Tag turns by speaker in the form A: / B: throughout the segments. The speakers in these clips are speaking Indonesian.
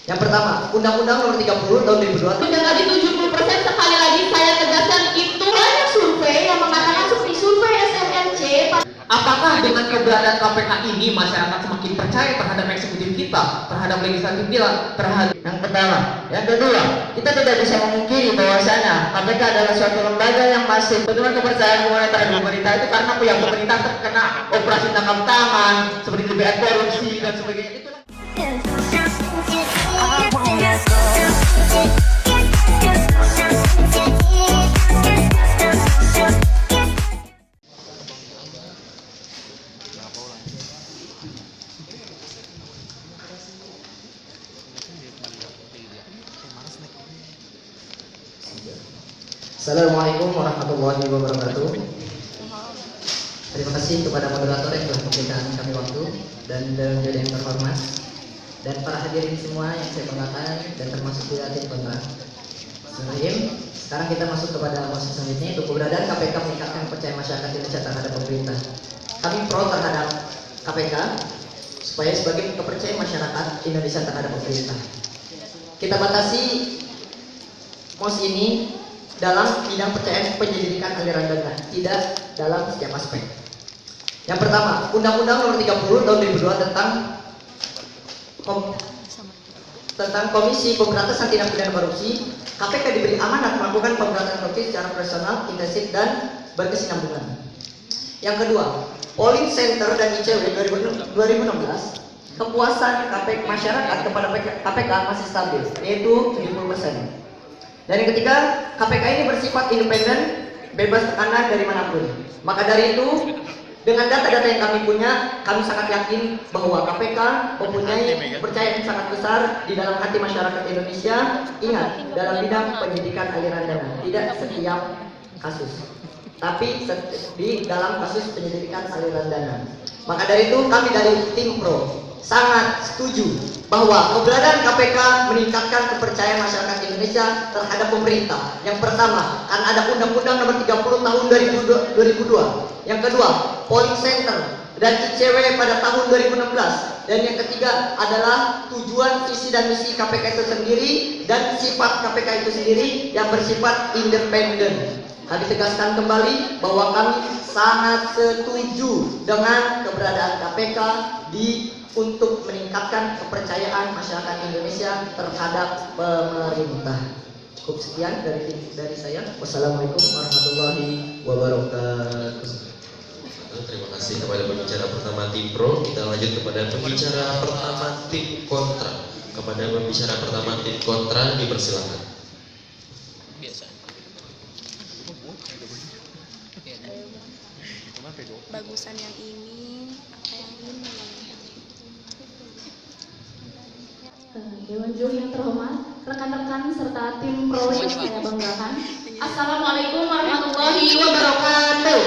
A: Yang pertama, Undang-Undang Nomor 30 Tahun 2002.
B: Sudah tadi 70%, sekali lagi saya tegaskan itu banyak survei yang mengatakan seperti survei SMRC.
C: Apakah dengan keberadaan KPK ini masyarakat semakin percaya terhadap eksekutif kita, terhadap legislatif kita, terhadap...
A: Yang pertama. Yang kedua, kita tidak bisa memungkiri bahwasanya KPK adalah suatu lembaga yang masih penurunan kepercayaan terhadap pemerintah itu karena pihak pemerintah terkena operasi tangkap tangan seperti dugaan korupsi dan sebagainya. Itulah. Assalamualaikum warahmatullahi wabarakatuh. Terima kasih kepada moderator yang telah memberikan kami waktu dan menjadi yang terhormat dan para hadirin semua yang saya banggakan dan termasuk juga tim kontra. Sekarang kita masuk kepada proses selanjutnya, yaitu keberadaan KPK meningkatkan kepercayaan masyarakat Indonesia terhadap pemerintah. Kami pro terhadap KPK supaya sebagai kepercayaan masyarakat Indonesia terhadap pemerintah. Kita batasi MOS ini dalam bidang percayaan penyelidikan aliran dana, tidak dalam setiap aspek. Yang pertama, Undang-Undang Nomor 30 Tahun 2002 tentang Komisi Pemberantasan Tindak Pidana Korupsi. KPK diberi amanat melakukan pemberantasan korupsi secara profesional, intensif, dan berkesinambungan. Yang kedua, Polling Center dan ICW 2016, kepuasan KPK masyarakat kepada KPK masih stabil, yaitu 70%. Dan yang ketiga, KPK ini bersifat independen, bebas tekanan dari manapun. Maka dari itu, dengan data-data yang kami punya, kami sangat yakin bahwa KPK mempunyai kepercayaan yang sangat besar di dalam hati masyarakat Indonesia. Ingat, dalam bidang penyidikan aliran dana, tidak setiap kasus, tapi di dalam kasus penyelidikan aliran dana. Maka dari itu, kami dari tim Pro sangat setuju bahwa keberadaan KPK meningkatkan kepercayaan masyarakat Indonesia terhadap pemerintah. Yang pertama, kan ada Undang-Undang Nomor 30 Tahun 2002. Yang kedua, Polling Center dan ICW pada tahun 2016. Dan yang ketiga adalah tujuan, visi dan misi KPK itu sendiri dan sifat KPK itu sendiri yang bersifat independen. Kami tegaskan kembali bahwa kami sangat setuju dengan keberadaan KPK untuk meningkatkan kepercayaan masyarakat Indonesia terhadap pemerintah. Cukup sekian dari saya. Wassalamualaikum warahmatullahi wabarakatuh.
D: Terima kasih kepada pembicara pertama tim Pro. Kita lanjut kepada pembicara pertama tim kontra. Kepada pembicara pertama tim kontra dipersilakan.
E: Bagusan yang ini apa yang ini?
B: Dewan Juri yang terhormat, rekan-rekan serta tim Pro yang saya banggakan. Assalamualaikum warahmatullahi wabarakatuh.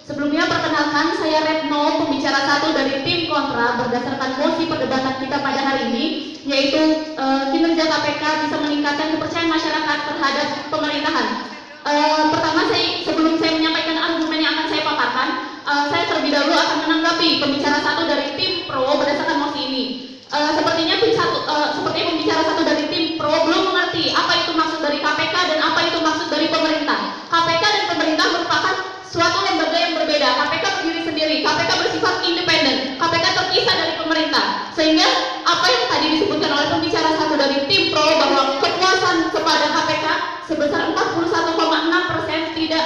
B: Sebelumnya perkenalkan, saya Retno, pembicara satu dari tim kontra berdasarkan mosi perdebatan kita pada hari ini, yaitu kinerja KPK bisa meningkatkan kepercayaan masyarakat terhadap pemerintahan. Pertama, sebelum saya menyampaikan argumen yang akan saya paparkan, saya terlebih dahulu akan menanggapi pembicara satu dari tim Pro berdasarkan mosi ini. Sepertinya pembicara satu dari tim Pro belum mengerti apa itu maksud dari KPK dan apa itu maksud dari pemerintah. KPK dan pemerintah merupakan suatu lembaga yang berbeda. KPK berdiri sendiri, KPK bersifat independen, KPK terpisah dari pemerintah. Sehingga apa yang tadi disebutkan oleh pembicara satu dari tim Pro bahwa kepuasan kepada KPK sebesar 41,6% tidak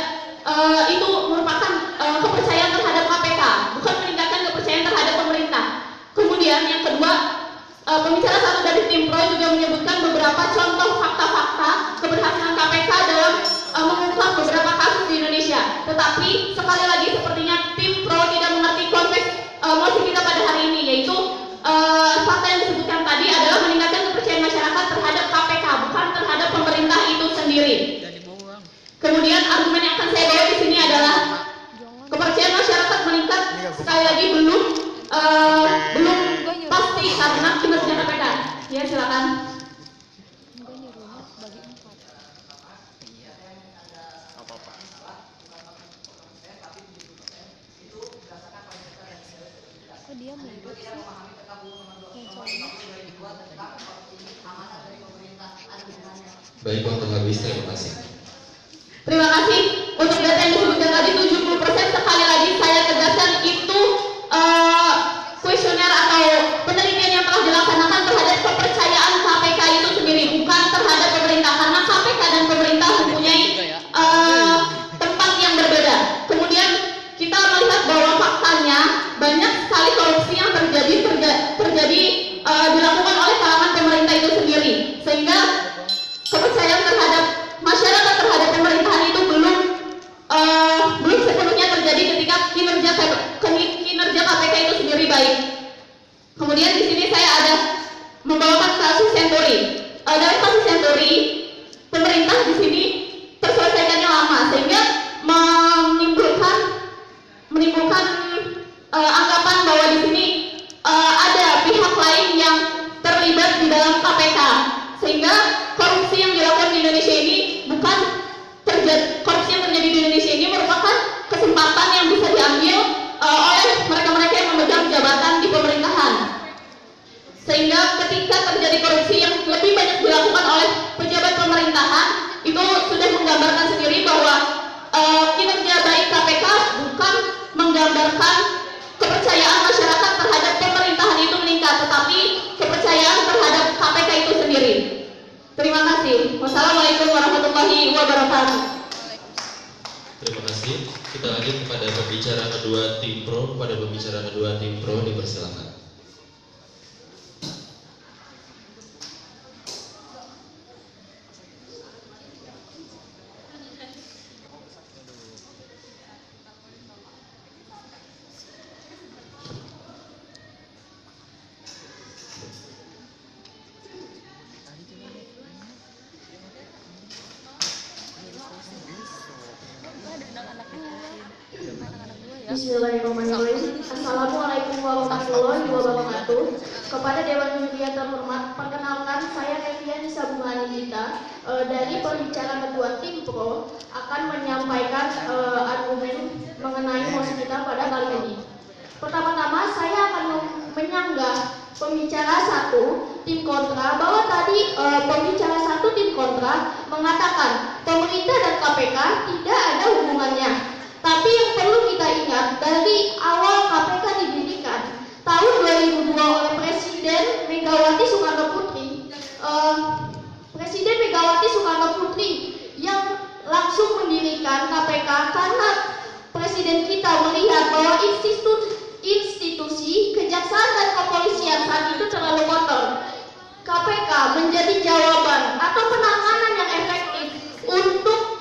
B: itu merupakan kepercayaan terhadap KPK, bukan meningkatkan kepercayaan terhadap pemerintah. Kemudian yang kedua, pembicara satu dari tim Pro juga menyebutkan beberapa contoh fakta-fakta keberhasilan KPK dalam mengungkap beberapa kasus di Indonesia. Tetapi sekali lagi sepertinya tim Pro tidak mengerti konteks mosi kita pada hari ini, yaitu fakta yang disebutkan tadi adalah meningkatkan kepercayaan masyarakat terhadap KPK, bukan terhadap pemerintah itu sendiri. Kemudian argumen yang akan saya bawa di sini adalah kepercayaan masyarakat meningkat sekali lagi belum pasti karena kinerja KPK. Ya, silakan.
E: Kok dia mirip sih? Yang cowoknya.
A: kedua tentang korupsi amanat dari pemerintah ada hubungannya.
D: Baik, waktu habis. Terima kasih.
B: Terima kasih. Untuk data yang disebutkan tadi 70%, sekali lagi saya tegaskan itu kuesioner atau penelitian yang telah dilaksanakan terhadap kepercayaan KPK itu sendiri, bukan terhadap pemerintah, karena KPK dan pemerintah mempunyai tempat yang berbeda. Kemudian kita melihat bahwa faktanya banyak sekali korupsi yang terjadi dilakukan oleh kalangan pemerintah itu sendiri, sehingga kepercayaan terhadap masyarakat terhadap pemerintahan itu belum sepenuhnya terjadi ketika kinerja KPK itu sendiri baik. Kemudian di sini saya ada membawakan kasus Senturi. Dari kasus Senturi, pemerintah di sini terselesaikannya lama sehingga menimbulkan anggapan bahwa di sini ada pihak lain yang terlibat di dalam KPK, sehingga korupsi yang dilakukan di Indonesia ini korupsi yang terjadi di Indonesia ini merupakan kesempatan yang bisa diambil oleh mereka-mereka yang memegang jabatan di pemerintahan, sehingga ketika terjadi korupsi yang lebih banyak dilakukan oleh pejabat pemerintahan, itu sudah menggambarkan sendiri bahwa kinerja baik KPK bukan menggambarkan kepercayaan masyarakat terhadap pemerintahan itu meningkat, tetapi kepercayaan terhadap KPK itu sendiri. Terima kasih. Wassalamualaikum warahmatullahi wabarakatuh.
D: Terima kasih. Kita lanjut kepada pembicara kedua tim pro. Pada pembicara kedua tim pro dipersilakan.
B: Bismillahirrahmanirrahim. Assalamualaikum warahmatullahi wabarakatuh. Kepada Dewan Juri yang terhormat, perkenalkan saya Revian Sabungan Gita dari pembicara kedua tim pro akan menyampaikan argumen mengenai mosi kita pada kali ini. Pertama-tama saya akan menyanggah pembicara satu tim kontra bahwa tadi pembicara satu tim kontra mengatakan pemerintah dan KPK tidak ada hubungannya. Tapi yang perlu kita ingat, dari awal KPK didirikan tahun 2002 oleh Presiden Megawati Soekarno Putri yang langsung mendirikan KPK karena Presiden kita melihat bahwa institusi kejaksaan dan kepolisian saat itu terlalu kotor. KPK menjadi jawaban atau penanganan yang efektif untuk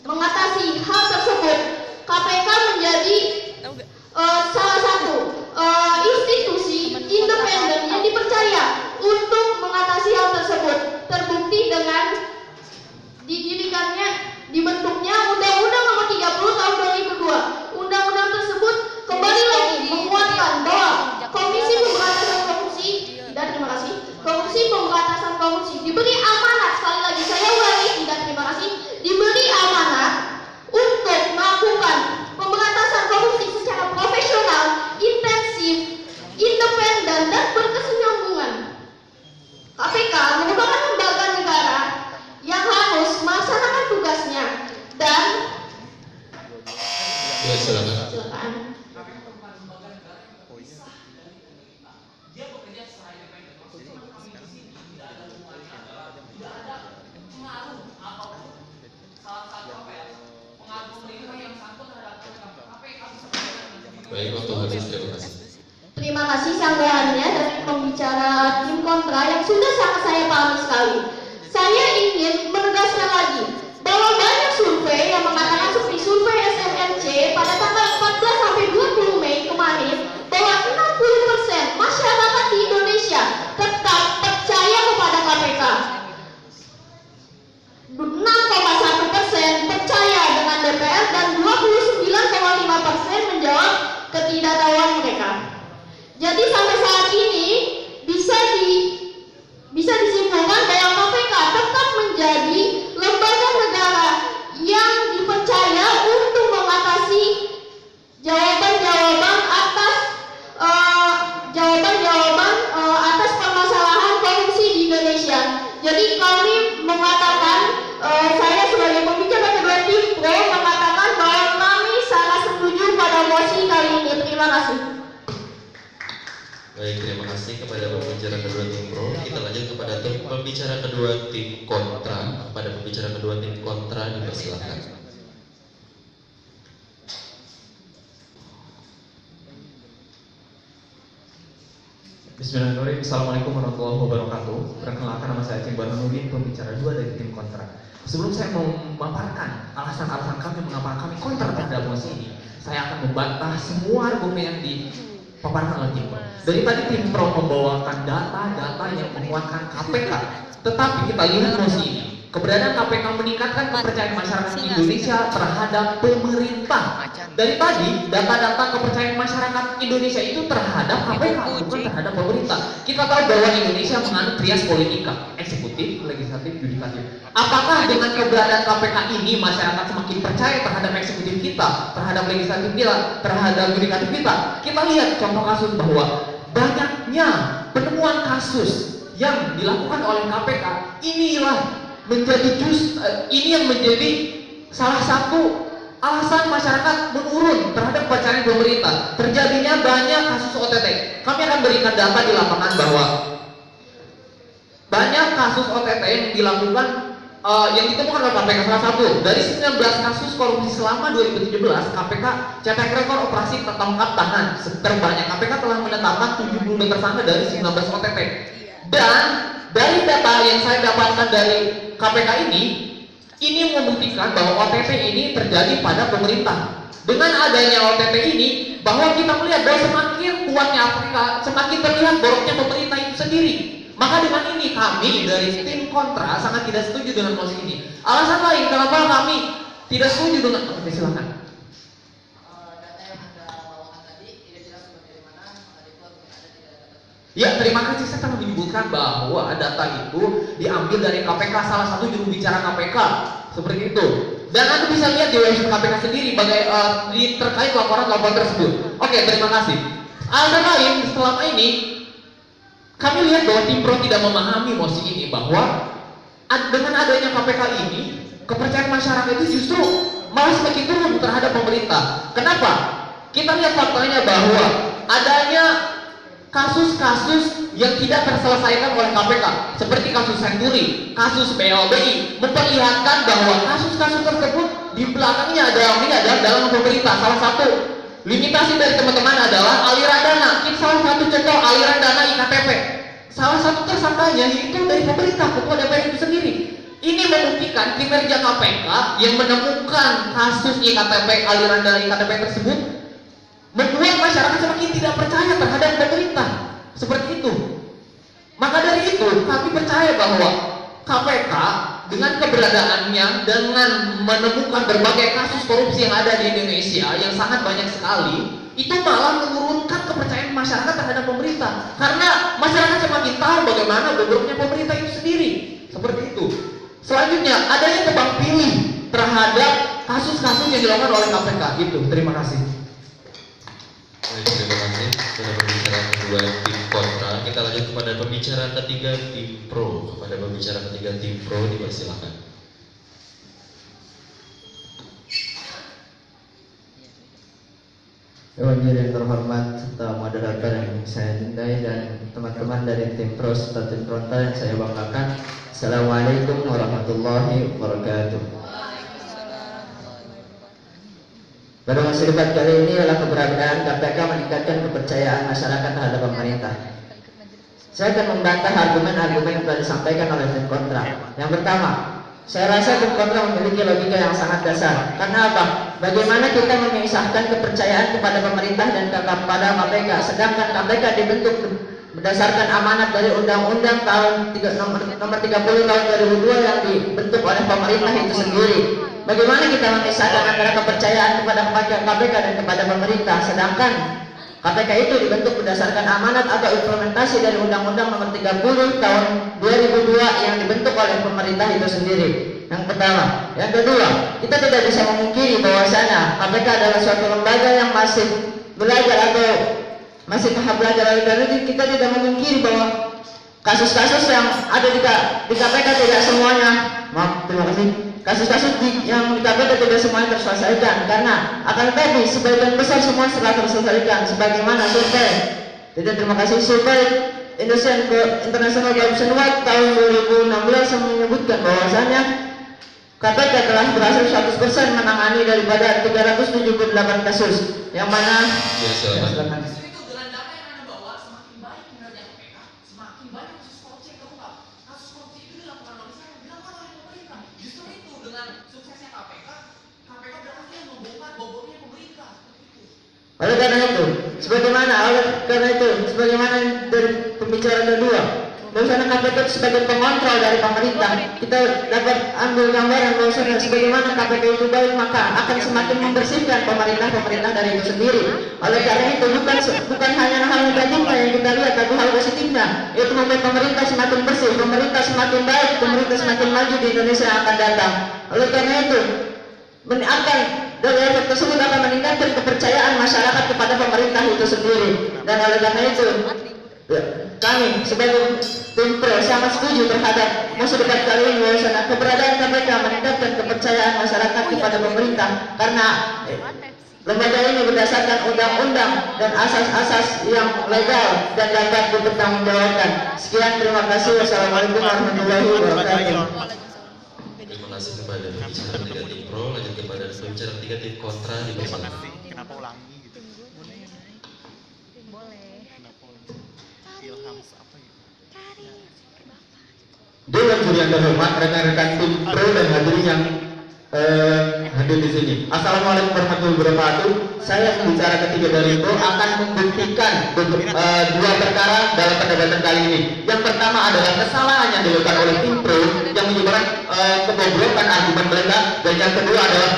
B: mengatasi hal tersebut. KPK menjadi salah satu institusi independen yang dipercaya untuk mengatasi hal tersebut. Terbukti dengan dibentuknya Undang-Undang Nomor 30 Tahun 2002. Undang-undang tersebut kembali lagi menguatkan bahwa Komisi Pemberantasan Korupsi diberi amanat, sekali lagi saya ulangi, tidak terima kasih, diberi amanat untuk melakukan pemberantasan korupsi secara profesional, intensif, independen, dan berkesinambungan. KPK merupakan lembaga negara yang harus melaksanakan tugasnya dan silakan.
D: Baik, waktu habis. Terima kasih.
B: Terima kasih sanggahannya dari pembicara tim kontra yang sudah sangat saya pahami sekali. Saya ingin menegaskan lagi bahwa banyak survei yang mengatakan seperti survei SMRC pada tanggal 14 sampai 20 Mei kemarin bahwa 60% masyarakat di Indonesia tetap percaya kepada KPK. 6,1% percaya dengan DPR dan 29,5% menjawab ketidaktahuan mereka. Jadi sampai saat ini bisa disimpulkan bahwa KPK tetap menjadi lembaga negara yang dipercaya untuk mengatasi jawaban-jawaban atas Jadi kami mengatakan, saya sebagai pembicara kedua tim pro mengatakan bahwa kami sangat setuju pada mosi kali ini. Terima kasih.
D: Baik, terima kasih kepada pembicara kedua tim pro. Kita lanjut kepada pembicara kedua tim kontra. Kepada pembicara kedua tim kontra dipersilakan.
C: Bismillahirrahmanirrahim. Assalamualaikum warahmatullahi wabarakatuh. Perkenalkan, nama saya Cimbar Nurdin, pembicara 2 dari tim kontra. Sebelum saya memaparkan alasan-alasan kami mengapa kami kontra terhadap mosi ini, saya akan membantah semua argumen yang dipaparkan oleh tim pro. Dari tadi tim pro membawakan data-data yang menguatkan KPK, tetapi kita lihat mosi ini, keberadaan KPK meningkatkan kepercayaan masyarakat Indonesia terhadap pemerintah. Dari tadi, data-data kepercayaan masyarakat Indonesia itu terhadap KPK, bukan terhadap pemerintah. Kita tahu bahwa Indonesia menganut trias politika, eksekutif, legislatif, yudikatif. Apakah dengan keberadaan KPK ini masyarakat semakin percaya terhadap eksekutif kita, terhadap legislatif kita, terhadap yudikatif kita? Kita lihat contoh kasus bahwa banyaknya penemuan kasus yang dilakukan oleh KPK, inilah ini yang menjadi salah satu alasan masyarakat menurun terhadap kepercayaan pemerintah. Terjadinya banyak kasus OTT. Kami akan berikan data di lapangan bahwa banyak kasus OTT yang dilakukan yang ditemukan oleh KPK. Salah satu dari 19 kasus korupsi selama 2017, KPK cetak rekor operasi tertangkap tangan terbanyak. KPK telah menetapkan 72 tersangka dari 19 OTT. Dan dari data yang saya dapatkan dari KPK ini membuktikan bahwa OTT ini terjadi pada pemerintah. Dengan adanya OTT ini, bahwa kita melihat bahwa semakin kuatnya KPK, semakin terlihat boroknya pemerintah itu sendiri. Maka dengan ini kami dari tim kontra sangat tidak setuju dengan mosi ini. Alasan lain kenapa kami tidak setuju dengan silakan. Ya, terima kasih. Saya telah menyebutkan bahwa data itu diambil dari KPK, salah satu juru bicara KPK, seperti itu. Dan Anda bisa lihat di website KPK sendiri terkait laporan-laporan tersebut. Oke, terima kasih. Alasan lain, selama ini kami lihat bahwa tim pro tidak memahami mosi ini, bahwa dengan adanya KPK ini, kepercayaan masyarakat itu justru malah semakin turun terhadap pemerintah. Kenapa? Kita lihat faktanya bahwa adanya kasus-kasus yang tidak terselesaikan oleh KPK, seperti kasus Senturi, kasus BLBI, memperlihatkan bahwa kasus-kasus tersebut di belakangnya adalah dalam pemerintah. Salah satu limitasi dari teman-teman adalah aliran dana. Kita salah satu contoh aliran dana IKTP. Salah satu tersangkanya yaitu dari pemerintah, ketua DPR itu sendiri. Ini membuktikan kinerja KPK yang menemukan kasus IKTP, aliran dana IKTP tersebut, membuat masyarakat semakin tidak percaya terhadap pemerintah. Seperti itu. Maka dari itu kami percaya bahwa KPK dengan keberadaannya, dengan menemukan berbagai kasus korupsi yang ada di Indonesia yang sangat banyak sekali, itu malah menurunkan kepercayaan masyarakat terhadap pemerintah. Karena masyarakat semakin tahu bagaimana bobroknya pemerintah itu sendiri. Seperti itu. Selanjutnya, adanya tebang pilih terhadap kasus-kasus yang dilakukan oleh KPK. Itu. Terima kasih.
D: Baik, terima kasih kepada pembicara kedua tim kontra. Kita lanjut kepada pembicara ketiga tim pro. Kepada pembicara ketiga tim pro dipersilakan.
F: Dewan Juri yang terhormat serta moderator yang saya cintai dan teman-teman dari tim pro serta tim kontra yang saya banggakan. Assalamualaikum warahmatullahi wabarakatuh. Pada masa debat kali ini adalah keberadaan KPK meningkatkan kepercayaan masyarakat terhadap pemerintah. Saya akan membantah argumen-argumen yang telah disampaikan oleh tim kontra. Yang pertama, saya rasa tim kontra memiliki logika yang sangat dasar. Karena apa? Bagaimana kita memisahkan kepercayaan kepada pemerintah dan kepada KPK, sedangkan KPK dibentuk berdasarkan amanat dari Undang-Undang nomor 30 tahun 2002 yang dibentuk oleh pemerintah itu sendiri. Bagaimana kita memisahkan antara kepercayaan kepada KPK dan kepada pemerintah, sedangkan KPK itu dibentuk berdasarkan amanat atau implementasi dari Undang-Undang nomor 30 tahun 2002 yang dibentuk oleh pemerintah itu sendiri. Yang pertama. Yang kedua, kita tidak bisa memungkiri bahwasanya KPK adalah suatu lembaga yang masih belajar atau masih tahap belajar, dan kita tidak memungkiri bahwa kasus-kasus yang ada di KPK tidak semuanya, maaf, terima kasih. Kasus-kasus yang di KPK tidak semuanya terselesaikan, karena akan tetapi sebagian besar semua setelah terselesaikan sebagaimana survei. Jadi terima kasih, survei International Corruption Watch tahun 2016 yang menyebutkan bahwasanya KPK telah berhasil 100% menangani daripada 378 kasus, yang mana
D: Ya, silakan.
C: Itu dengan data yang Anda bawa, semakin baik kinerja KPK, semakin banyak kasus korupsi yang terungkap. Kasus korupsi itu dilakukan oleh siapa? Dilakukan oleh pemerintah. Justru itu dengan suksesnya KPK, KPK berhasil membongkar bobotnya pemerintah. Seperti itu.
F: oleh karena itu, sebagaimana dari pembicaraan kedua, bahwasanya KPK sebagai pengontrol dari pemerintah, kita dapat ambil gambaran bahwasanya sebagaimana KPK itu baik, maka akan semakin membersihkan pemerintah dari itu sendiri. Oleh karena itu, bukan hanya hal negatifnya yang kita lihat, tapi hal positifnya, yaitu membuat pemerintah semakin bersih, pemerintah semakin baik, pemerintah semakin maju di Indonesia yang akan datang. Oleh karena itu, dari efek tersebut akan meningkatkan kepercayaan masyarakat kepada pemerintah itu sendiri. Dan oleh karena itu, kami sebagai tim pro sangat setuju terhadap masa depan kali ini, bahwasanya keberadaan KPK meningkatkan kepercayaan masyarakat kepada pemerintah, karena lembaga ini berdasarkan undang-undang dan asas-asas yang legal dan dapat dipertanggungjawabkan. Sekian, terima kasih. Wassalamualaikum warahmatullahi wabarakatuh.
D: Terima kasih kepada pembicara 3 tim pro. Lanjut kepada pembicara 3 tim kontra di bersama.
G: Kenapa ulangi gitu?
E: Boleh.
G: Kenapa ilham apa gitu?
H: Dewan juri yang terhormat, rekan-rekan tim pro dan hadirin yang hadir di sini. Assalamualaikum warahmatullahi wabarakatuh. Saya pembicara ketiga dari pro akan membuktikan dua perkara dalam perdebatan kali ini. Yang pertama adalah kesalahan yang dilakukan oleh tim pro yang menyebabkan kebobrokan argumen mereka, dan yang kedua adalah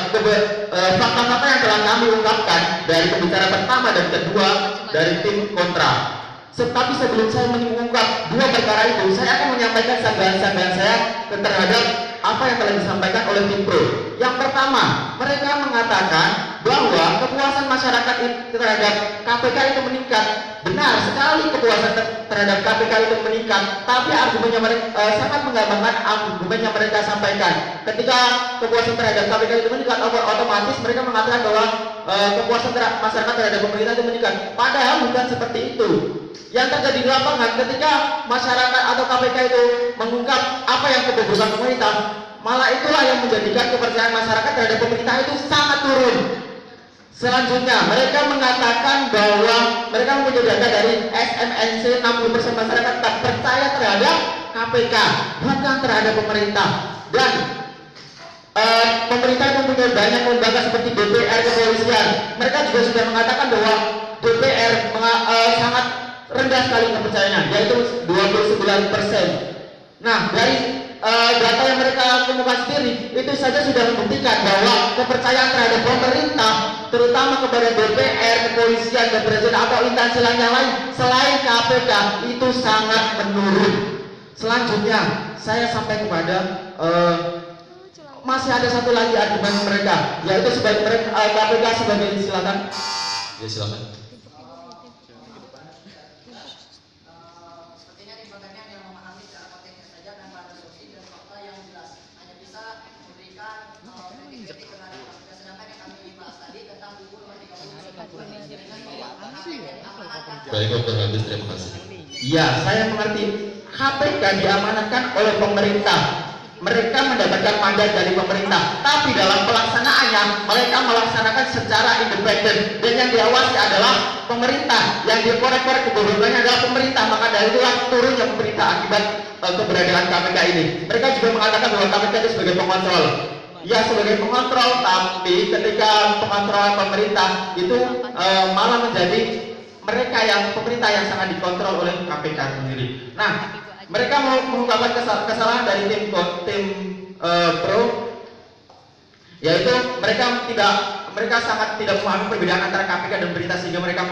H: fakta-fakta yang telah kami ungkapkan dari pembicara pertama dan kedua dari tim kontra. Tetapi sebelum saya mengungkap dua perkara itu, saya akan menyampaikan sanggahan-sanggahan saya terhadap apa yang telah disampaikan oleh tim pro. Yang pertama, mereka mengatakan bahwa kepuasan masyarakat terhadap KPK itu meningkat. Benar sekali, kepuasan terhadap KPK itu meningkat, tapi argumennya mereka sangat menggambarkan argumen yang mereka sampaikan. Ketika kepuasan terhadap KPK itu meningkat, otomatis mereka mengatakan bahwa kepuasan masyarakat terhadap pemerintah itu meningkat. Padahal bukan seperti itu. Yang terjadi di lapangan ketika masyarakat atau KPK itu mengungkap apa yang kebobrokan pemerintah, malah itulah yang menjadikan kepercayaan masyarakat terhadap pemerintah itu sangat turun. Selanjutnya, mereka mengatakan bahwa mereka mempunyai data dari SMNC, 60% masyarakat tak percaya terhadap KPK, bukan terhadap pemerintah. Dan pemerintah mempunyai banyak lembaga seperti DPR, kepolisian. Mereka juga sudah mengatakan bahwa DPR sangat rendah sekali kepercayaannya, yaitu 29%. Nah, dari data yang mereka temukan sendiri, itu saja sudah membuktikan bahwa kepercayaan terhadap pemerintah, terutama kepada DPR, kepolisian, dan presiden atau instansi yang lain selain KPK, itu sangat menurun. Selanjutnya, saya sampai kepada masih ada satu lagi argumen mereka, yaitu sebagai KPK sebagai silakan.
D: Ya, silakan. Baik, Dr. Habis, terima kasih.
H: Ya, saya mengerti. KPK diamanatkan oleh pemerintah. Mereka mendapatkan mandat dari pemerintah, tapi dalam pelaksanaannya mereka melaksanakan secara independen, dan yang diawasi adalah pemerintah. Yang dikorek-korek kebobrokannya adalah pemerintah. Maka dari itulah turunnya pemerintah akibat keberadaan KPK ini. Mereka juga mengatakan bahwa KPK itu sebagai pengontrol. Ya, sebagai pengontrol, tapi ketika pengontrolan pemerintah itu malah menjadi mereka yang pemerintah yang sangat dikontrol oleh KPK sendiri. Nah, mereka mau mengungkapkan kesalahan dari tim pro, yaitu mereka sangat tidak memahami perbedaan antara KPK dan pemerintah, sehingga mereka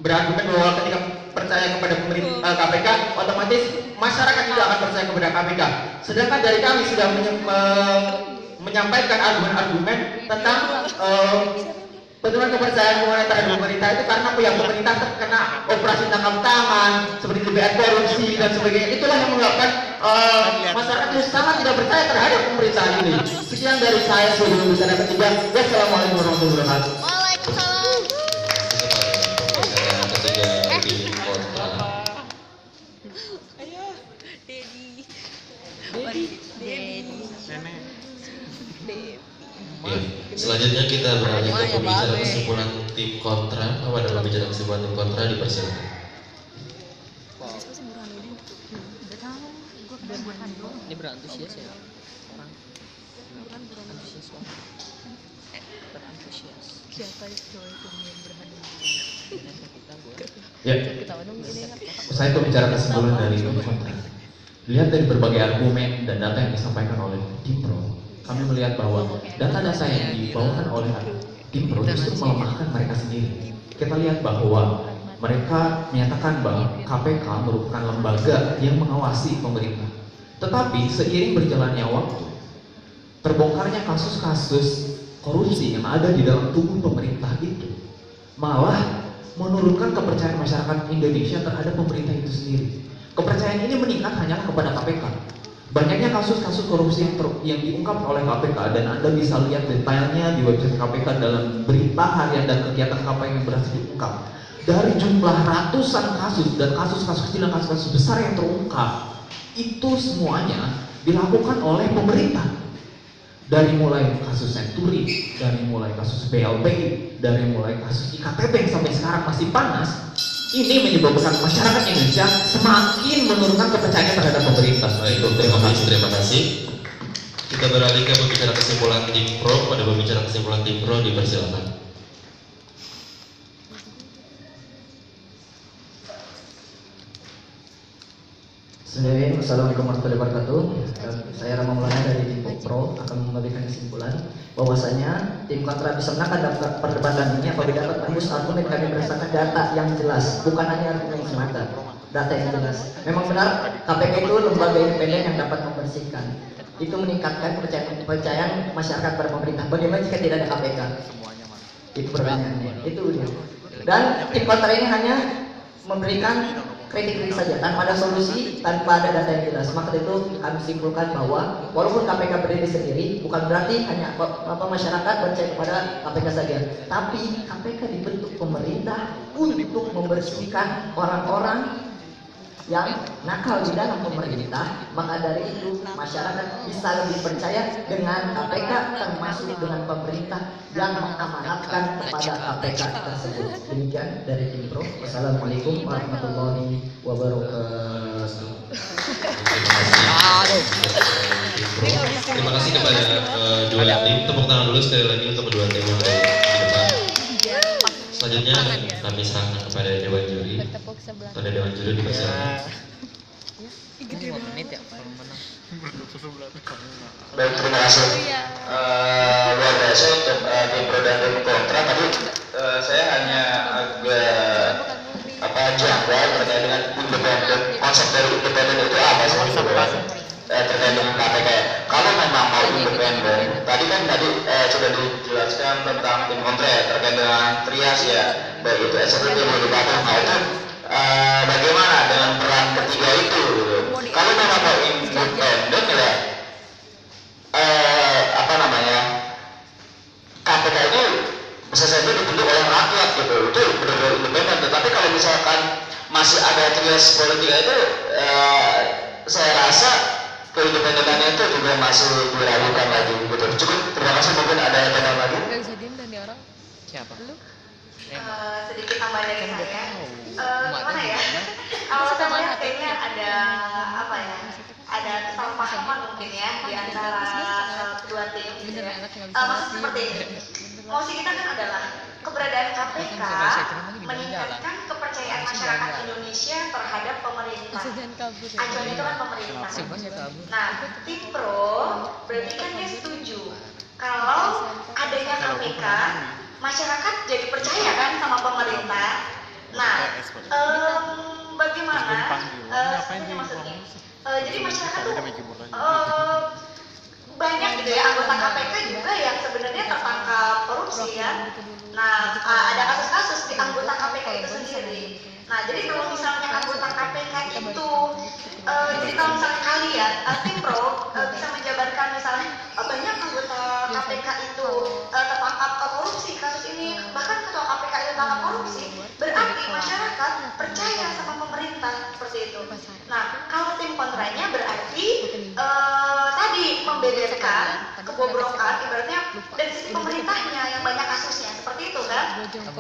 H: berargumen bahwa ketika percaya kepada pemerintah KPK, otomatis masyarakat tidak akan percaya kepada KPK. Sedangkan dari kami sudah menyampaikan argumen-argumen tentang bagaimana kepercayaan terhadap pemerintah itu karena pihak pemerintah terkena operasi tangkap tangan seperti itu, dugaan korupsi dan sebagainya. Itulah yang menyebabkan masyarakat itu sangat tidak percaya terhadap pemerintahan ini. Sekian dari saya sebelum bicara ketiga. Wassalamualaikum warahmatullahi wabarakatuh.
E: Waalaikumsalam.
D: Pembicara ketiga tim kontra. Oke, selanjutnya kita beralih ke pembicara kesimpulan tim kontra. Kepada pembicara kesimpulan tim kontra dipersilakan.
F: Ini berantusias ya orang antusias berantusias
C: Ya, saya pembicara kesimpulan dari tim kontra. Lihat dari berbagai argumen dan data yang disampaikan oleh tim pro, kami melihat bahwa data-data yang dibawakan oleh tim pro justru melemahkan mereka sendiri. Kita lihat bahwa mereka menyatakan bahwa KPK merupakan lembaga yang mengawasi pemerintah. Tetapi seiring berjalannya waktu, terbongkarnya kasus-kasus korupsi yang ada di dalam tubuh pemerintah itu malah menurunkan kepercayaan masyarakat Indonesia terhadap pemerintah itu sendiri. Kepercayaan ini meningkat hanya kepada KPK. Banyaknya kasus-kasus korupsi yang diungkap oleh KPK, dan Anda bisa lihat detailnya di website KPK dalam berita harian dan kegiatan KPK yang berhasil diungkap. Dari jumlah ratusan kasus dan kasus-kasus kecil dan kasus-kasus besar yang terungkap, itu semuanya dilakukan oleh pemerintah. Dari mulai kasus Senturi, dari mulai kasus BLBI, dari mulai kasus IKTP yang sampai sekarang masih panas, ini menyebabkan masyarakat Indonesia semakin menurunkan kepercayaan terhadap pemerintah.
D: Baik, terima kasih. Kita beralih ke pembicara kesimpulan tim pro. Pada pembicara kesimpulan tim pro dipersilakan.
F: Bismillahirrahmanirrahim. Assalamualaikum warahmatullahi wabarakatuh. Saya Rama Maulana dari tim pro akan memberikan kesimpulan bahwasanya tim kontra bisa menangkan perdebatan ini apabila dapat menembus argumen kami berdasarkan data yang jelas, bukan hanya argumen semata. Data yang jelas. Memang benar KPK itu lembaga independen yang dapat membersihkan. Itu meningkatkan kepercayaan masyarakat pada pemerintah. Bagaimana jika tidak ada KPK? Itu pertanyaannya. Itu dia. Dan tim kontra ini hanya memberikan kritik saja tanpa ada solusi, tanpa ada data yang jelas. Maka itu kami simpulkan bahwa walaupun KPK berdiri sendiri, bukan berarti hanya masyarakat percaya kepada KPK saja, tapi KPK dibentuk pemerintah untuk membersihkan orang-orang yang nakal di dalam pemerintah. Maka dari itu masyarakat bisa lebih percaya dengan KPK, termasuk dengan pemerintah yang mengamanatkan kepada KPK tersebut. Demikian dari tim pro. Wassalamualaikum warahmatullahi wabarakatuh.
D: Terima kasih kepada dua tim. Tepuk tangan dulu sekali lagi untuk kedua tim yang ada di depan. Selanjutnya kami serahkan kepada Dewan Juri. Pada Dewan Juri dipersilakan.
H: Baik, terima kasih. Luar biasa untuk tim pro dan tim kontra. Tadi saya hanya agak janggal terkait dengan independen. Konsep dari independen itu apa sih? Terkait dengan KPK. Kalau memang mau independen, tadi sudah dijelaskan tentang tim kontra ya, terkait dengan trias ya, baik itu eksekutif maupun legislatif. Nah itu bagaimana dengan peran ketiga itu? Kalau memang mau independen ya, KPK ini bisa saja dibentuk oleh rakyat gitu, itu benar-benar independen. Tetapi kalau misalkan masih ada trias politik itu, saya rasa keindependenannya itu juga masih diragukan lagi gitu. Cukup, terima kasih. Mungkin ada yang tambahan lagi?
F: Siapa?
I: Sedikit tambahan dari saya. Gimana ya? Kalau saya melihat kayaknya ada apa ya? Ada kesalahpahaman mungkin ya di antara kedua tim. Gitu ya. Maksud seperti ini. Maksud kita kan adalah keberadaan KPK meningkatkan kepercayaan masyarakat Indonesia terhadap pemerintah. Acuan itu kan pemerintah. Nah, tim pro berarti kan dia setuju kalau adanya KPK, masyarakat jadi percaya kan sama pemerintah. Nah, bagaimana? Maksudnya, jadi masyarakat tuh banyak gitu ya anggota KPK juga yang sebenarnya tertangkap korupsi ya. Nah, ada kasus-kasus di anggota KPK itu sendiri. Nah, jadi kalau misalnya anggota KPK kalian, tim pro bisa menjabarkan misalnya banyak anggota KPK itu tertangkap korupsi kasus ini, bahkan ketua KPK itu tertangkap korupsi, berarti masyarakat percaya sama pemerintah seperti itu. Nah, kalau tim kontranya berarti tadi membeberkan kebobrokan, ibaratnya dari sisi pemerintahnya yang banyak kasusnya, seperti itu kan?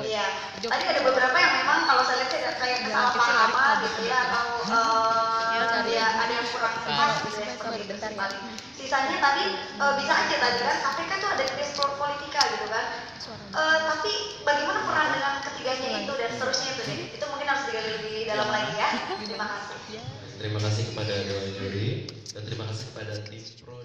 I: Iya. Tadi ada beberapa yang memang kalau saya lihat ada kayak kesalahpahaman gitu ya, atau ya ada yang kurang pas gitu ya, seperti itu sih paling. Sisanya tadi bisa aja tadi kan KPK tuh ada case politika gitu kan. Tapi bagaimana peran dengan ketiganya itu dan seterusnya itu deh. Itu mungkin harus digali lebih dalam lagi ya. Terima kasih.
D: Terima kasih kepada Dewan Juri dan terima kasih kepada tim pro.